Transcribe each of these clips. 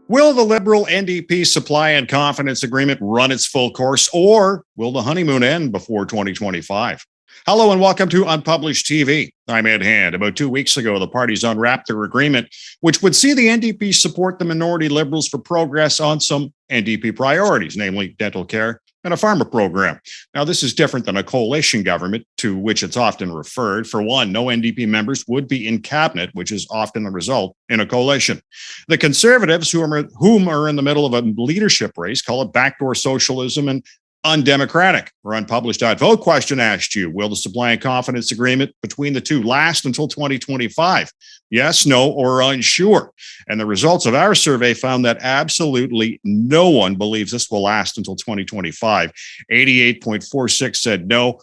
Will the Liberal-NDP supply and confidence agreement run its full course, or will the honeymoon end before 2025? Hello and welcome to Unpublished TV. I'm Ed Hand. About 2 weeks ago, the parties unwrapped their agreement, which would see the NDP support the minority Liberals for progress on some NDP priorities, namely dental care and a pharma program. Now, this is different than a coalition government, to which it's often referred. For one, no NDP members would be in cabinet, which is often the result in a coalition. The Conservatives, whom are in the middle of a leadership race, call it backdoor socialism and undemocratic. Our Unpublished.vote question asked you, will the supply and confidence agreement between the two last until 2025? Yes, no, or unsure. And the results of our survey found that absolutely no one believes this will last until 2025. 88.46 said no,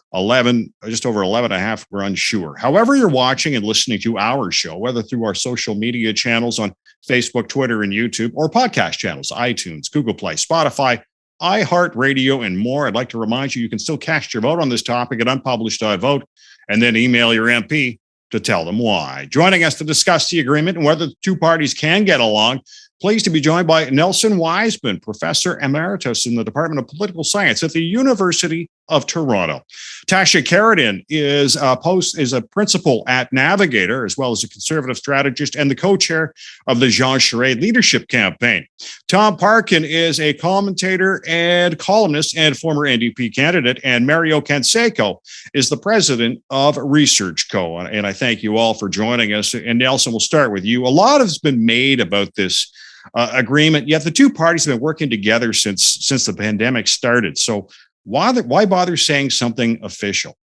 just over 11.5 were unsure. However you're watching and listening to our show, whether through our social media channels on Facebook, Twitter, and YouTube, or podcast channels, iTunes, Google Play, Spotify, iHeartRadio, and more. I'd like to remind you can still cast your vote on this topic at unpublished.vote and then email your MP to tell them why. Joining us to discuss the agreement and whether the two parties can get along, pleased to be joined by Nelson Wiseman, Professor Emeritus in the Department of Political Science at the University of Toronto. Tasha Carradine is a principal at Navigator, as well as a conservative strategist and the co-chair of the Jean Charest Leadership Campaign. Tom Parkin is a commentator and columnist and former NDP candidate, and Mario Canseco is the president of Research Co. And I thank you all for joining us. And Nelson, we'll start with you. A lot has been made about this agreement, yet the two parties have been working together since the pandemic started. So why bother saying something official?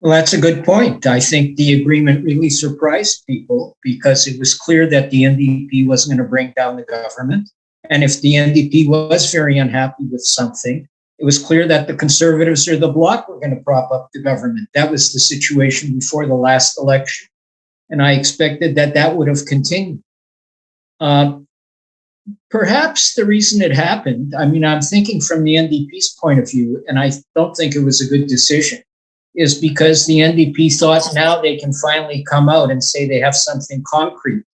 Well, that's a good point. I think the agreement really surprised people because it was clear that the NDP wasn't going to bring down the government. And if the NDP was very unhappy with something, it was clear that the Conservatives or the Bloc were going to prop up the government. That was the situation before the last election. And I expected that would have continued. Perhaps the reason it happened, I'm thinking from the NDP's point of view, and I don't think it was a good decision, is because the NDP thought now they can finally come out and say they have something concrete.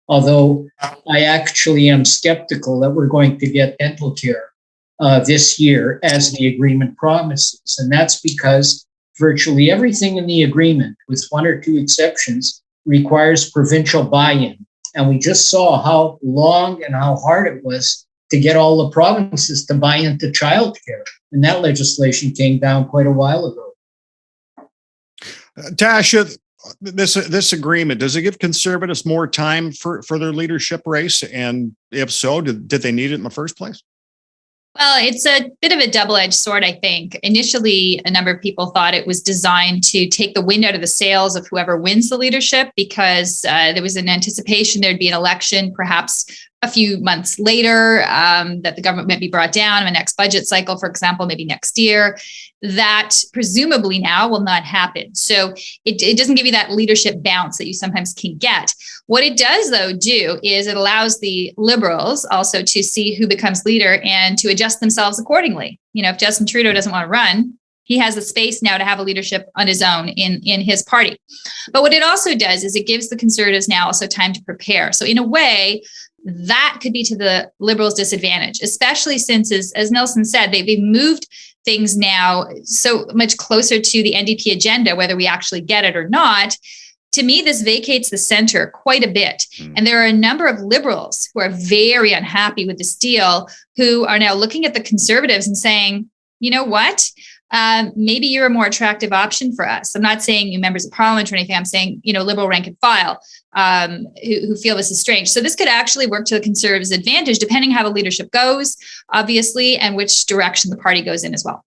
Although I actually am skeptical that we're going to get dental care this year as the agreement promises. And that's because virtually everything in the agreement, with one or two exceptions, requires provincial buy-in. And we just saw how long and how hard it was to get all the provinces to buy into childcare. And that legislation came down quite a while ago. Tasha, this agreement, does it give Conservatives more time for their leadership race? And if so, did they need it in the first place? Well, it's a bit of a double-edged sword, I think. Initially, a number of people thought it was designed to take the wind out of the sails of whoever wins the leadership because there was an anticipation there'd be an election, perhaps a few months later, that the government might be brought down in the next budget cycle, for example, maybe next year. That presumably now will not happen. So it doesn't give you that leadership bounce that you sometimes can get. What it does, though, do is it allows the Liberals also to see who becomes leader and to adjust themselves accordingly. You know, if Justin Trudeau doesn't want to run, he has the space now to have a leadership on his own in his party. But what it also does is it gives the Conservatives now also time to prepare. So in a way, that could be to the Liberals' disadvantage, especially since, as Nelson said, they've moved things now so much closer to the NDP agenda, whether we actually get it or not. To me, this vacates the center quite a bit. And there are a number of Liberals who are very unhappy with this deal, who are now looking at the Conservatives and saying, you know what? Maybe you're a more attractive option for us. I'm not saying you members of parliament or anything. I'm saying, Liberal rank and file who feel this is strange. So this could actually work to the Conservatives' advantage, depending how the leadership goes, obviously, and which direction the party goes in as well.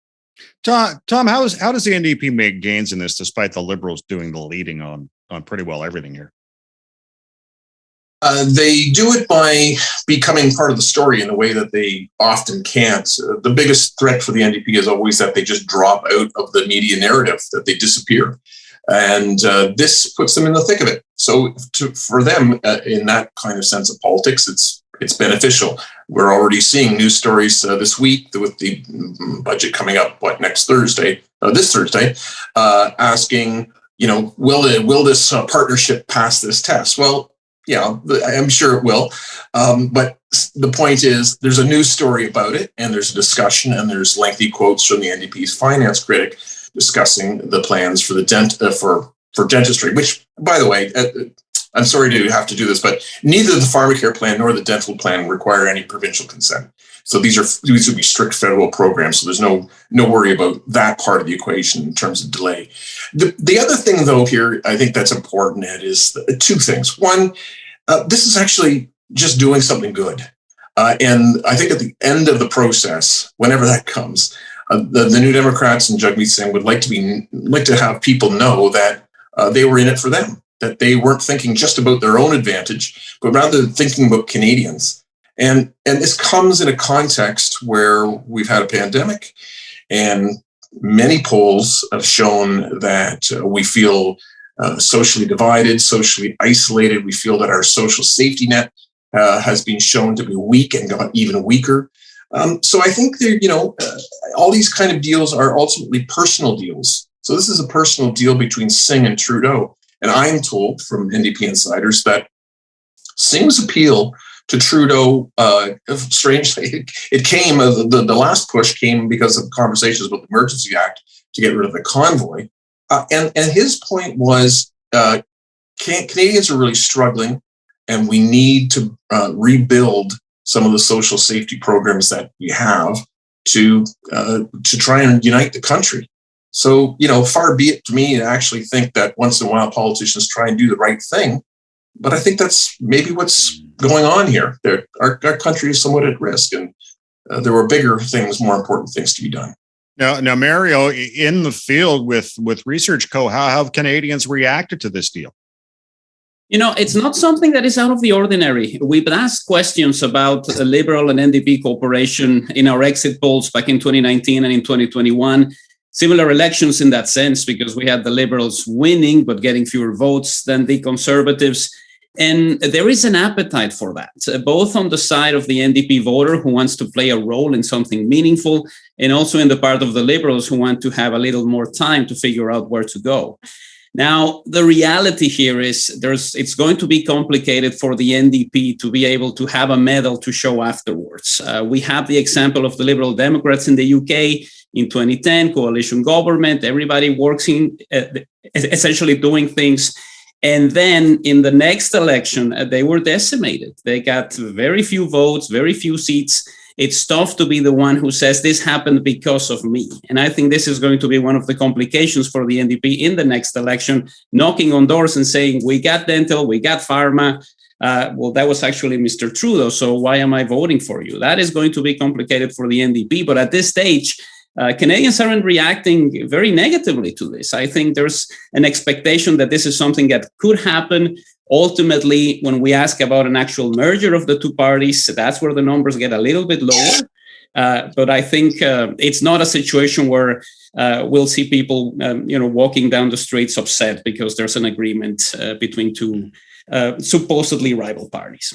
Tom, how does the NDP make gains in this, despite the Liberals doing the leading on pretty well everything here? They do it by becoming part of the story in a way that they often can't. The biggest threat for the NDP is always that they just drop out of the media narrative, that they disappear. And this puts them in the thick of it. So for them, in that kind of sense of politics, it's beneficial. We're already seeing news stories this week with the budget coming up, this Thursday, asking, will this partnership pass this test? Well, I'm sure it will. But the point is, there's a news story about it, and there's a discussion, and there's lengthy quotes from the NDP's finance critic discussing the plans for the for dentistry. Which, by the way, I'm sorry to have to do this, but neither the pharmacare plan nor the dental plan require any provincial consent. So these would be strict federal programs. So there's no worry about that part of the equation in terms of delay. The other thing, though, here I think that's important, Ed, is two things. One, this is actually just doing something good, and I think at the end of the process, whenever that comes, the New Democrats and Jagmeet Singh would like to have people know that they were in it for them, that they weren't thinking just about their own advantage, but rather thinking about Canadians. And this comes in a context where we've had a pandemic, and many polls have shown that we feel socially divided, socially isolated. We feel that our social safety net has been shown to be weak and got even weaker. So I think all these kind of deals are ultimately personal deals. So this is a personal deal between Singh and Trudeau. And I'm told from NDP insiders that Singh's appeal to Trudeau, strangely, it came, the last push came because of conversations about the Emergency Act to get rid of the convoy. And his point was Canadians are really struggling, and we need to rebuild some of the social safety programs that we have to try and unite the country. So, far be it to me to actually think that once in a while politicians try and do the right thing. But I think that's maybe what's going on here. Our country is somewhat at risk, and there were bigger things, more important things to be done. Now, Mario, in the field with Research Co., how have Canadians reacted to this deal? It's not something that is out of the ordinary. We've been asked questions about the Liberal and NDP cooperation in our exit polls back in 2019 and in 2021. Similar elections in that sense, because we had the Liberals winning, but getting fewer votes than the Conservatives. And there is an appetite for that, both on the side of the NDP voter who wants to play a role in something meaningful, and also in the part of the Liberals who want to have a little more time to figure out where to go. Now, the reality here is it's going to be complicated for the NDP to be able to have a medal to show afterwards. We have the example of the Liberal Democrats in the UK in 2010, coalition government, everybody working, essentially doing things. And then in the next election, they were decimated. They got very few votes, very few seats. It's tough to be the one who says this happened because of me. And I think this is going to be one of the complications for the NDP in the next election, knocking on doors and saying, we got dental, we got pharma. Well, that was actually Mr. Trudeau. So why am I voting for you? That is going to be complicated for the NDP. But at this stage, Canadians aren't reacting very negatively to this. I think there's an expectation that this is something that could happen. Ultimately, when we ask about an actual merger of the two parties, that's where the numbers get a little bit lower. But I think it's not a situation where we'll see people, walking down the streets upset because there's an agreement between two supposedly rival parties.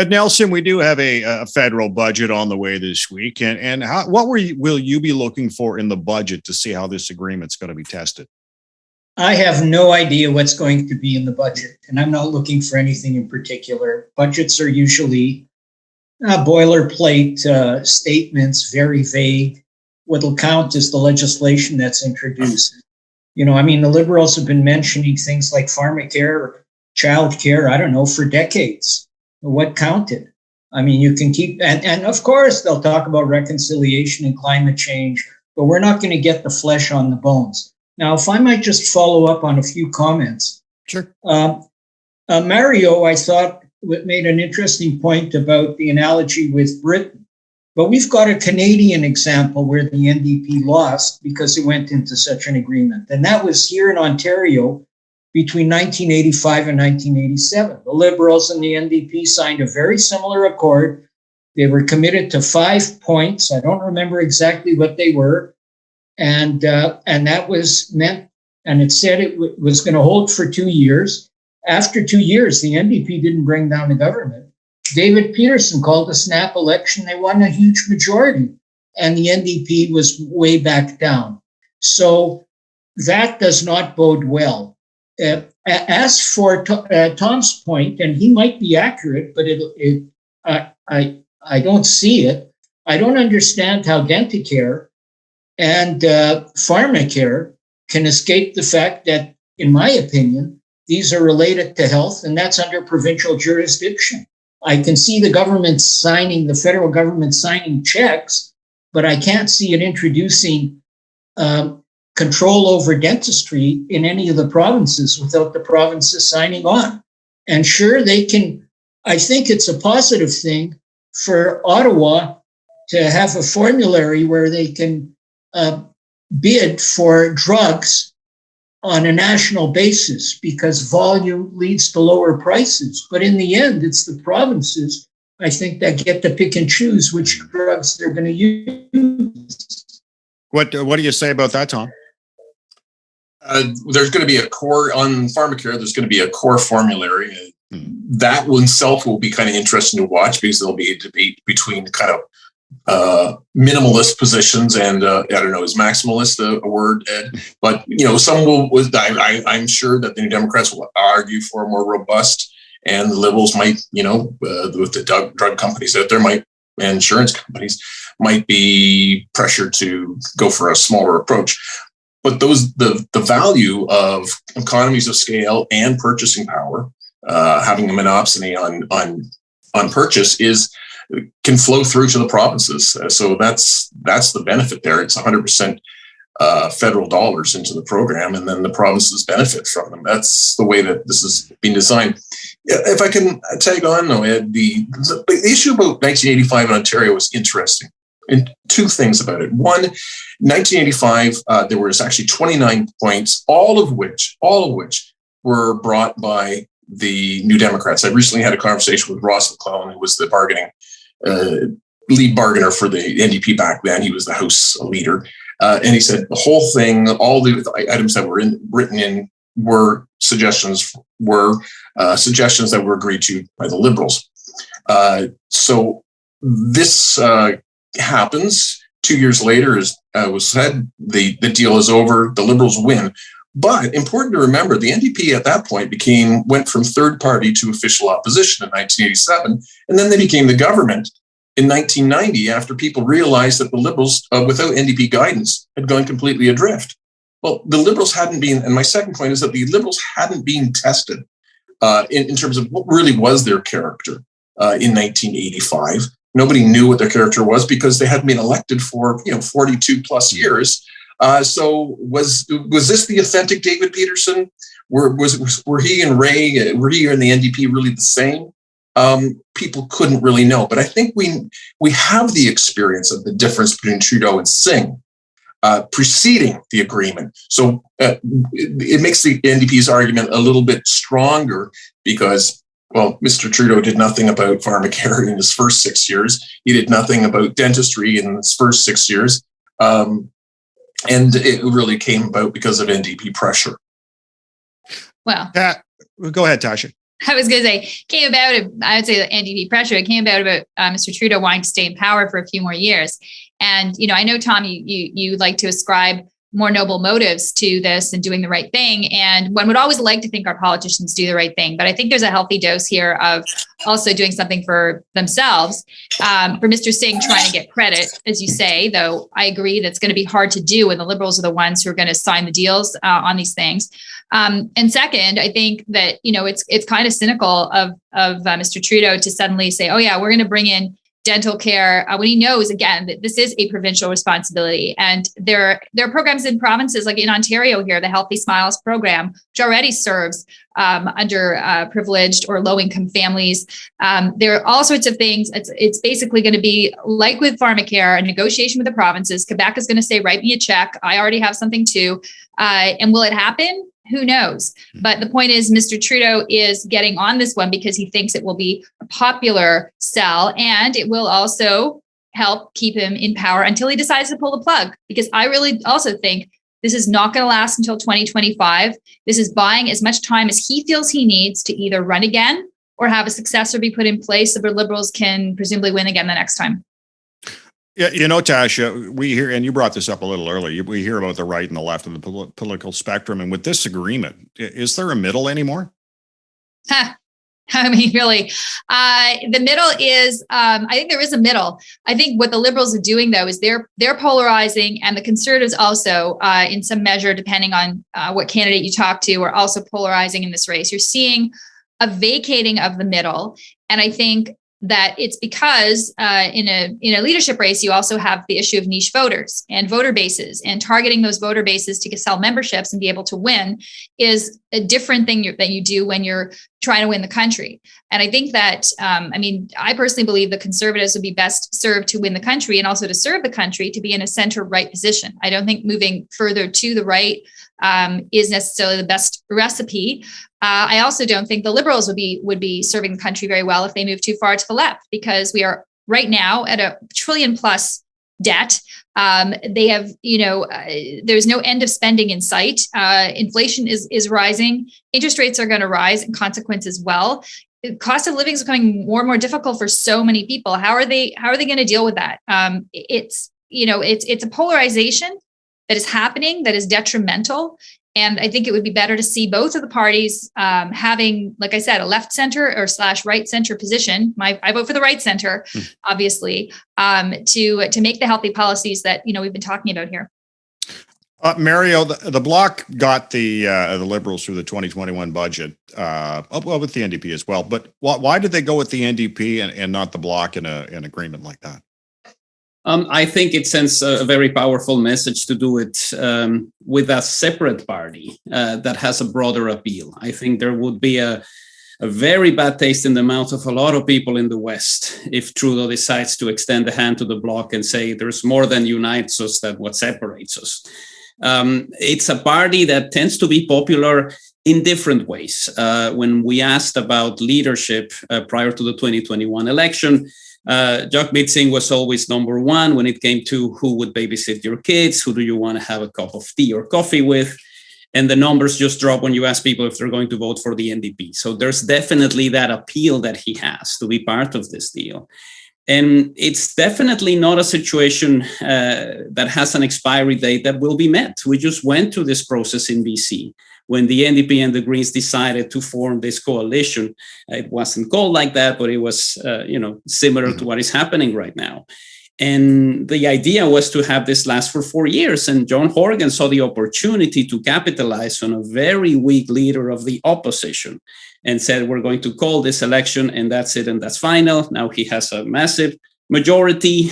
Nelson, we do have a federal budget on the way this week. And what will you be looking for in the budget to see how this agreement's going to be tested? I have no idea what's going to be in the budget, and I'm not looking for anything in particular. Budgets are usually boilerplate statements, very vague. What'll count is the legislation that's introduced. The Liberals have been mentioning things like pharmacare or childcare, I don't know, for decades. What counted? You can keep, and of course they'll talk about reconciliation and climate change, but we're not going to get the flesh on the bones. Now, if I might just follow up on a few comments. Sure. Mario, I thought, made an interesting point about the analogy with Britain, but we've got a Canadian example where the NDP lost because it went into such an agreement, and that was here in Ontario between 1985 and 1987. The Liberals and the NDP signed a very similar accord. They were committed to 5 points. I don't remember exactly what they were. And that was meant, and it said it was going to hold for 2 years. After 2 years, the NDP didn't bring down the government. David Peterson called a snap election. They won a huge majority, and the NDP was way back down. So that does not bode well. as for Tom's point, and he might be accurate, but I don't see it. I don't understand how Dentacare and pharmacare can escape the fact that, in my opinion, these are related to health, and that's under provincial jurisdiction. I can see the federal government signing checks, but I can't see it introducing control over dentistry in any of the provinces without the provinces signing on. And sure, they can, I think it's a positive thing for Ottawa to have a formulary where they can bid for drugs on a national basis, because volume leads to lower prices. But in the end, it's the provinces, I think, that get to pick and choose which drugs they're going to use. What do you say about that, Tom? There's going to be a core on pharmacare. There's going to be a core formulary. That oneself will be kind of interesting to watch, because there'll be a debate between kind of minimalist positions and I don't know, is maximalist a word, Ed? But some will. I'm sure that the New Democrats will argue for a more robust, and the Liberals might, with the drug companies out there and insurance companies might be pressured to go for a smaller approach. But the value of economies of scale and purchasing power, having a monopoly on purchase can flow through to the provinces. So that's the benefit there. It's 100% federal dollars into the program, and then the provinces benefit from them. That's the way that this has been designed. If I can tag on, though, Ed, the issue about 1985 in Ontario was interesting. And two things about it. One, 1985, there was actually 29 points, all of which were brought by the New Democrats. I recently had a conversation with Ross McClellan, who was the lead bargainer for the NDP back then. He was the House leader. And he said the whole thing, all the items that were written in were suggestions that were agreed to by the Liberals. So this happens 2 years later, as was said, the deal is over, the Liberals win. But important to remember, the NDP at that point went from third party to official opposition in 1987, and then they became the government in 1990 after people realized that the Liberals, without NDP guidance, had gone completely adrift. Well, the Liberals hadn't been, and my second point is that the Liberals hadn't been tested in terms of what really was their character in 1985. Nobody knew what their character was because they hadn't been elected for 42 plus years. So was this the authentic David Peterson? Were he and Ray, were he and the NDP really the same? People couldn't really know. But I think we have the experience of the difference between Trudeau and Singh preceding the agreement. So it makes the NDP's argument a little bit stronger because, well, Mr. Trudeau did nothing about pharmacare in his first 6 years. He did nothing about dentistry in his first 6 years. And it really came about because of NDP pressure. Well, go ahead, Tasha. I was going to say, came about, I would say the NDP pressure, it came about Mr. Trudeau wanting to stay in power for a few more years. And, I know, Tom, you like to ascribe more noble motives to this and doing the right thing. And one would always like to think our politicians do the right thing. But I think there's a healthy dose here of also doing something for themselves. For Mr. Singh trying to get credit, as you say, though, I agree that's going to be hard to do when the Liberals are the ones who are going to sign the deals on these things. And second, I think that, it's kind of cynical of Mr. Trudeau to suddenly say, oh, yeah, we're going to bring in dental care when he knows, again, that this is a provincial responsibility. And there are programs in provinces like in Ontario here, the Healthy Smiles program, which already serves under privileged or low-income families. There are all sorts of things. It's basically going to be like with pharmacare, a negotiation with the provinces. Quebec is going to say, write me a check. I already have something too. And will it happen? Who knows? But the point is, Mr. Trudeau is getting on this one because he thinks it will be a popular sell, and it will also help keep him in power until he decides to pull the plug. Because I really also think this is not going to last until 2025. This is buying as much time as he feels he needs to either run again or have a successor be put in place so the Liberals can presumably win again the next time. Yeah, Tasha, we hear, and you brought this up a little earlier, we hear about the right and the left of the political spectrum. And with this agreement, is there a middle anymore? I mean, really, the middle is, I think there is a middle. I think what the Liberals are doing, though, is they're polarizing, and the Conservatives also, in some measure, depending on what candidate you talk to, are also polarizing in this race. You're seeing a vacating of the middle. And I think that it's because in a leadership race, you also have the issue of niche voters and voter bases, and targeting those voter bases to sell memberships and be able to win is a different thing that you do when you're trying to win the country. And I think that, I personally believe the Conservatives would be best served to win the country and also to serve the country to be in a center-right position. I don't think moving further to the right is necessarily the best recipe. I also don't think the Liberals would be serving the country very well if they move too far to the left, because we are right now at $1 trillion+ debt. They have, there's no end of spending in sight. Inflation is rising. Interest rates are going to rise in consequence as well. The cost of living is becoming more and more difficult for so many people. How are they going to deal with that? It's a polarization that is happening that is detrimental. And I think it would be better to see both of the parties having, like I said, a left center or / right center position. I vote for the right center, obviously, to make the healthy policies that we've been talking about here. Mario, the Bloc got the Liberals through the 2021 budget, well, with the NDP as well. But why did they go with the NDP and not the Bloc in an agreement like that? I think it sends a very powerful message to do it with a separate party that has a broader appeal. I think there would be a very bad taste in the mouth of a lot of people in the West if Trudeau decides to extend the hand to the Bloc and say there's more than unites us than what separates us. It's a party that tends to be popular in different ways. When we asked about leadership prior to the 2021 election, Jagmeet Singh was always number one when it came to who would babysit your kids, who do you want to have a cup of tea or coffee with, and the numbers just drop when you ask people if they're going to vote for the NDP. So there's definitely that appeal that he has to be part of this deal. And it's definitely not a situation that has an expiry date that will be met. We just went through this process in BC when the NDP and the Greens decided to form this coalition. It wasn't called like that, but it was, similar to what is happening right now. And the idea was to have this last for 4 years. And John Horgan saw the opportunity to capitalize on a very weak leader of the opposition and said, we're going to call this election and that's it. And that's final. Now he has a massive majority,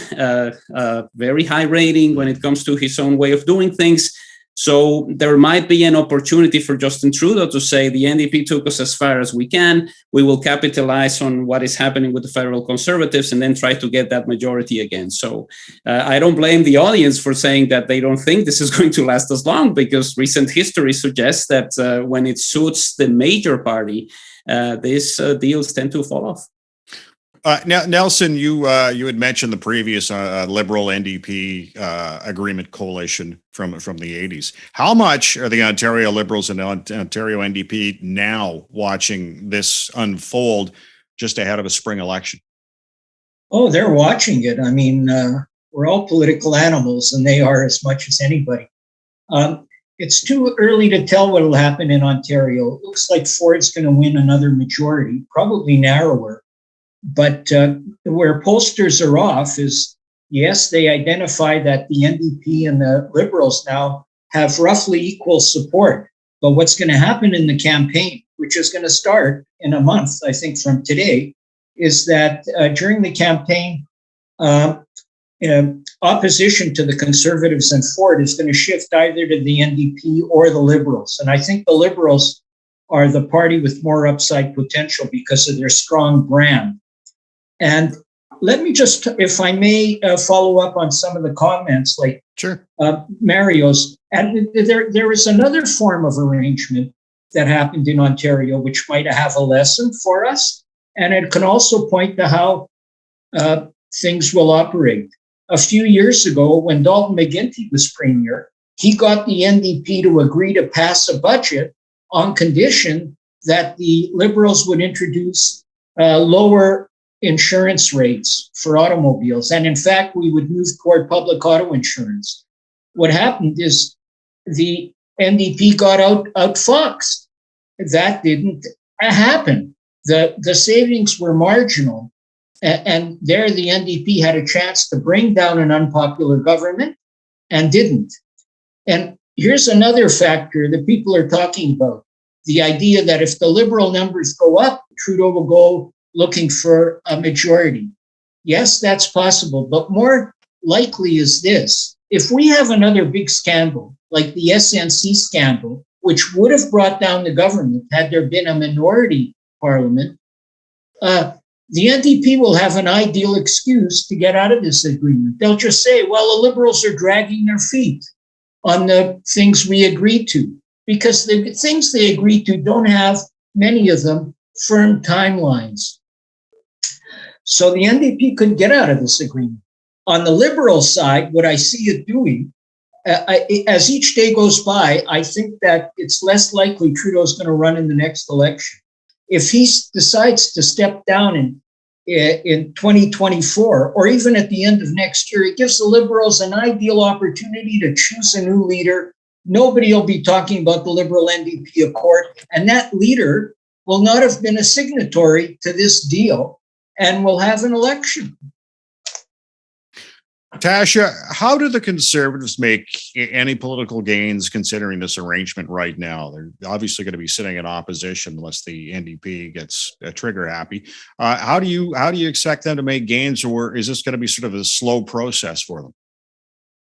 very high rating when it comes to his own way of doing things. So there might be an opportunity for Justin Trudeau to say the NDP took us as far as we can. We will capitalize on what is happening with the federal Conservatives and then try to get that majority again. So I don't blame the audience for saying that they don't think this is going to last as long, because recent history suggests that when it suits the major party, these deals tend to fall off. Now, Nelson, you had mentioned the previous Liberal-NDP agreement coalition from the 80s. How much are the Ontario Liberals and Ontario NDP now watching this unfold just ahead of a spring election? Oh, they're watching it. I mean, we're all political animals, and they are as much as anybody. It's too early to tell what will happen in Ontario. It looks like Ford's going to win another majority, probably narrower. But where pollsters are off is, yes, they identify that the NDP and the Liberals now have roughly equal support. But what's going to happen in the campaign, which is going to start in a month, I think, from today, is that during the campaign, opposition to the Conservatives and Ford is going to shift either to the NDP or the Liberals. And I think the Liberals are the party with more upside potential because of their strong brand. And let me just, if I may, follow up on some of the comments, like sure. Mario's. And there is another form of arrangement that happened in Ontario, which might have a lesson for us. And it can also point to how things will operate. A few years ago, when Dalton McGuinty was premier, he got the NDP to agree to pass a budget on condition that the Liberals would introduce lower insurance rates for automobiles. And in fact, we would move toward public auto insurance. What happened is the NDP got outfoxed. That didn't happen. The savings were marginal. And there the NDP had a chance to bring down an unpopular government and didn't. And here's another factor that people are talking about. The idea that if the Liberal numbers go up, Trudeau will go looking for a majority. Yes, that's possible. But more likely is this. If we have another big scandal, like the SNC scandal, which would have brought down the government had there been a minority parliament, the NDP will have an ideal excuse to get out of this agreement. They'll just say, well, the Liberals are dragging their feet on the things we agreed to, because the things they agreed to don't have, many of them, firm timelines. So the NDP couldn't get out of this agreement. On the Liberal side, what I see it doing, as each day goes by, I think that it's less likely Trudeau's going to run in the next election. If he decides to step down in 2024, or even at the end of next year, it gives the Liberals an ideal opportunity to choose a new leader. Nobody will be talking about the Liberal-NDP Accord, and that leader will not have been a signatory to this deal and will have an election. Tasha, how do the Conservatives make any political gains considering this arrangement right now? They're obviously going to be sitting in opposition unless the NDP gets trigger happy. How do you expect them to make gains, or is this going to be sort of a slow process for them?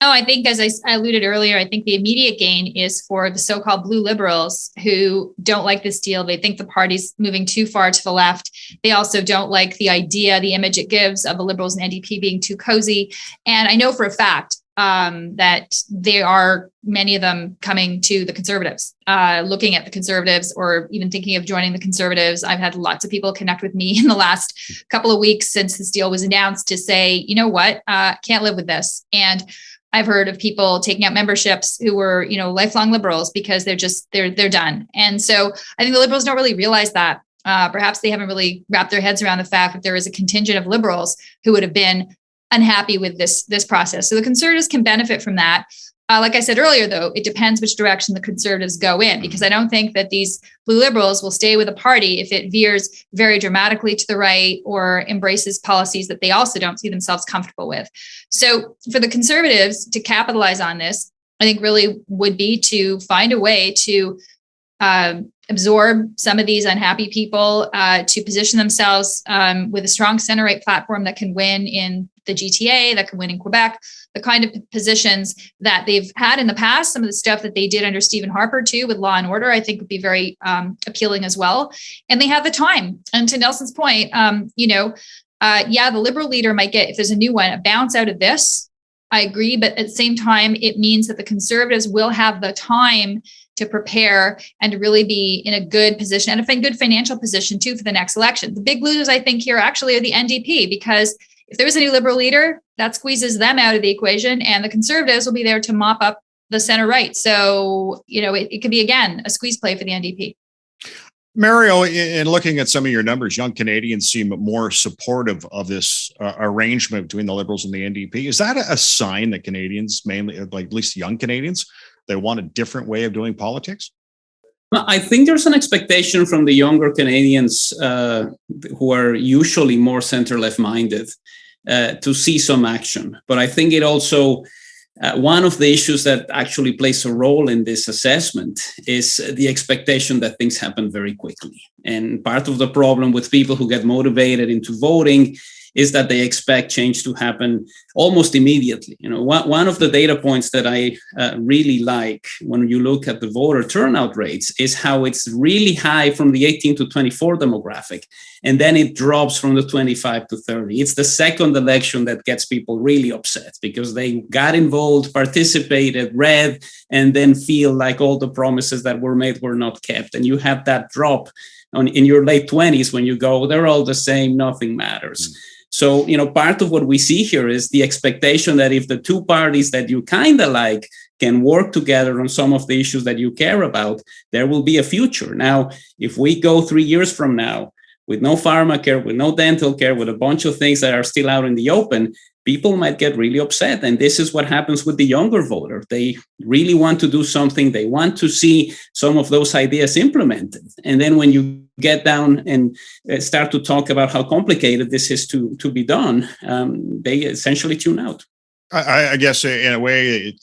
Oh, I think, as I alluded earlier, I think the immediate gain is for the so-called blue liberals who don't like this deal. They think the party's moving too far to the left. They also don't like the idea, the image it gives of the Liberals and NDP being too cozy. And I know for a fact that there are many of them coming to the Conservatives, looking at the Conservatives, or even thinking of joining the Conservatives. I've had lots of people connect with me in the last couple of weeks since this deal was announced to say, you know what, can't live with this. And I've heard of people taking out memberships who were, lifelong Liberals because they're done. And so I think the Liberals don't really realize that. Perhaps they haven't really wrapped their heads around the fact that there is a contingent of Liberals who would have been unhappy with this process. So the Conservatives can benefit from that. Like I said earlier, though, it depends which direction the Conservatives go in, because I don't think that these blue Liberals will stay with a party if it veers very dramatically to the right or embraces policies that they also don't see themselves comfortable with. So for the Conservatives to capitalize on this, I think really would be to find a way to absorb some of these unhappy people, to position themselves with a strong center-right platform that can win in the GTA, that can win in Quebec, the kind of positions that they've had in the past. Some of the stuff that they did under Stephen Harper too with law and order, I think would be very appealing as well. And they have the time. And to Nelson's point, the Liberal leader might get, if there's a new one, a bounce out of this. I agree. But at the same time, it means that the Conservatives will have the time to prepare and to really be in a good position and a good financial position too for the next election. The big losers, I think, here actually are the NDP, because if there was a new Liberal leader, that squeezes them out of the equation, and the Conservatives will be there to mop up the center right. So, it could be, again, a squeeze play for the NDP. Mario, in looking at some of your numbers, young Canadians seem more supportive of this arrangement between the Liberals and the NDP. Is that a sign that Canadians, mainly, like at least young Canadians, they want a different way of doing politics? Well, I think there's an expectation from the younger Canadians who are usually more center-left minded to see some action. But I think it also, one of the issues that actually plays a role in this assessment is the expectation that things happen very quickly. And part of the problem with people who get motivated into voting is that they expect change to happen almost immediately. One of the data points that I really like when you look at the voter turnout rates is how it's really high from the 18 to 24 demographic, and then it drops from the 25 to 30. It's the second election that gets people really upset because they got involved, participated, read, and then feel like all the promises that were made were not kept. And you have that drop in your late 20s when you go, they're all the same, nothing matters. So, part of what we see here is the expectation that if the two parties that you kind of like can work together on some of the issues that you care about, there will be a future. Now, if we go 3 years from now, with no pharmacare, with no dental care, with a bunch of things that are still out in the open, people might get really upset. And this is what happens with the younger voter. They really want to do something. They want to see some of those ideas implemented. And then when you get down and start to talk about how complicated this is to be done, they essentially tune out. I guess in a way,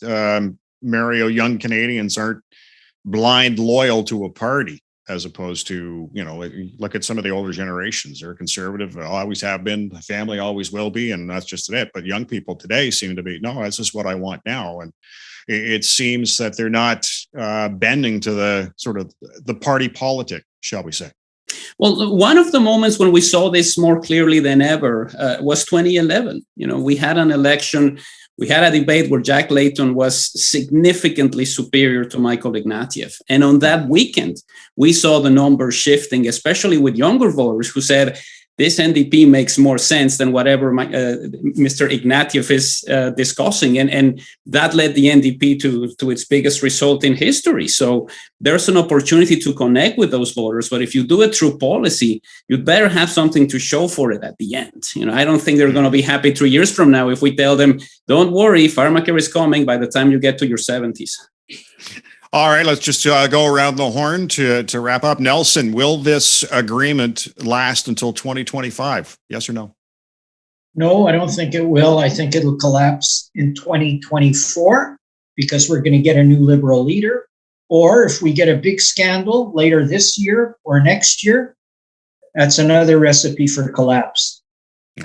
Mario, young Canadians aren't blind loyal to a party, as opposed to, look at some of the older generations. They're conservative, always have been, family always will be, and that's just it. But young people today seem to be, no, this is what I want now. And it seems that they're not bending to the sort of the party politic, shall we say. Well, one of the moments when we saw this more clearly than ever was 2011. We had an election, we had a debate where Jack Layton was significantly superior to Michael Ignatieff. And on that weekend, we saw the numbers shifting, especially with younger voters who said, this NDP makes more sense than whatever Mr. Ignatieff is discussing. And that led the NDP to its biggest result in history. So there's an opportunity to connect with those voters. But if you do it through policy, you'd better have something to show for it at the end. I don't think they're going to be happy 3 years from now if we tell them, don't worry, pharmacare is coming by the time you get to your 70s. All right, let's just go around the horn to wrap up. Nelson, will this agreement last until 2025? Yes or no? No, I don't think it will. I think it'll collapse in 2024 because we're going to get a new Liberal leader. Or if we get a big scandal later this year or next year, that's another recipe for collapse.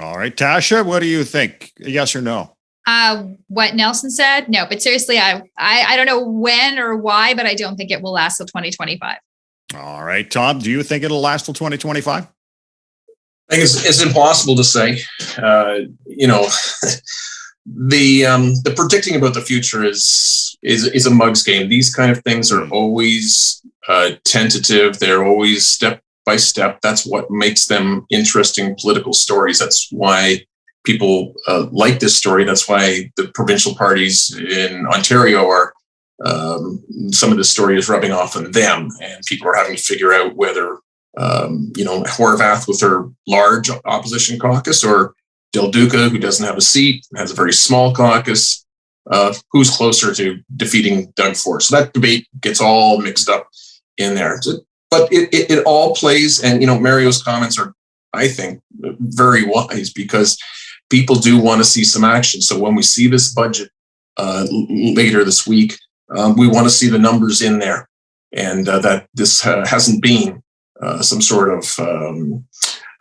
All right, Tasha, what do you think? Yes or no? What Nelson said? No, but seriously, I don't know when or why, but I don't think it will last till 2025. All right, Tom, do you think it'll last till 2025? I think it's impossible to say. The predicting about the future is a mug's game. These kind of things are always tentative. They're always step by step. That's what makes them interesting political stories. That's why people like this story. That's why the provincial parties in Ontario are, some of this story is rubbing off on them, and people are having to figure out whether, Horvath with her large opposition caucus or Del Duca, who doesn't have a seat, has a very small caucus, who's closer to defeating Doug Ford. So that debate gets all mixed up in there. But it all plays, and, Mario's comments are, I think, very wise, because people do want to see some action. So when we see this budget later this week, we want to see the numbers in there, and that this hasn't been some sort of,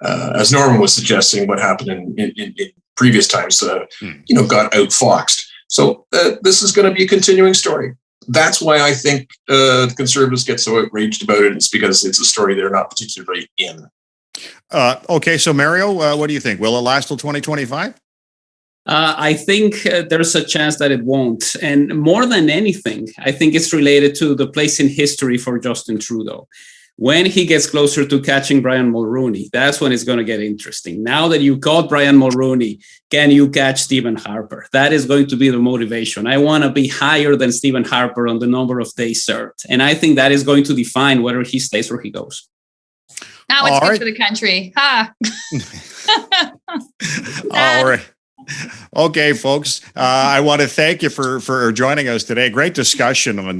as Norman was suggesting, what happened in previous times, got outfoxed. So this is going to be a continuing story. That's why I think the Conservatives get so outraged about it. It's because it's a story they're not particularly in. Okay, so Mario, what do you think? Will it last till 2025? I think there's a chance that it won't. And more than anything, I think it's related to the place in history for Justin Trudeau. When he gets closer to catching Brian Mulroney, that's when it's going to get interesting. Now that you caught Brian Mulroney, can you catch Stephen Harper? That is going to be the motivation. I want to be higher than Stephen Harper on the number of days served. And I think that is going to define whether he stays or he goes. Now it's good for the country. Ha! All right. Okay, folks. I want to thank you for joining us today. Great discussion on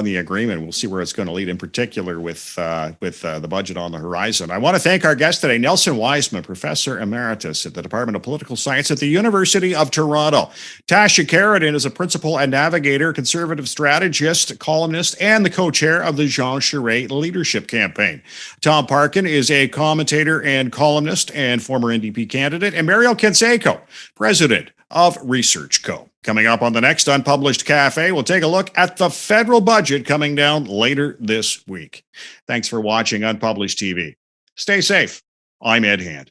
the agreement. We'll see where it's going to lead, in particular with the budget on the horizon. I want to thank our guest today, Nelson Wiseman, Professor Emeritus at the Department of Political Science at the University of Toronto. Tasha Carradine is a principal and navigator, conservative strategist, columnist, and the co-chair of the Jean Charest Leadership Campaign. Tom Parkin is a commentator and columnist and former NDP candidate, and Mario Canseco, president of Research Co. Coming up on the next Unpublished Cafe, we'll take a look at the federal budget coming down later this week. Thanks for watching Unpublished TV. Stay safe. I'm Ed Hand.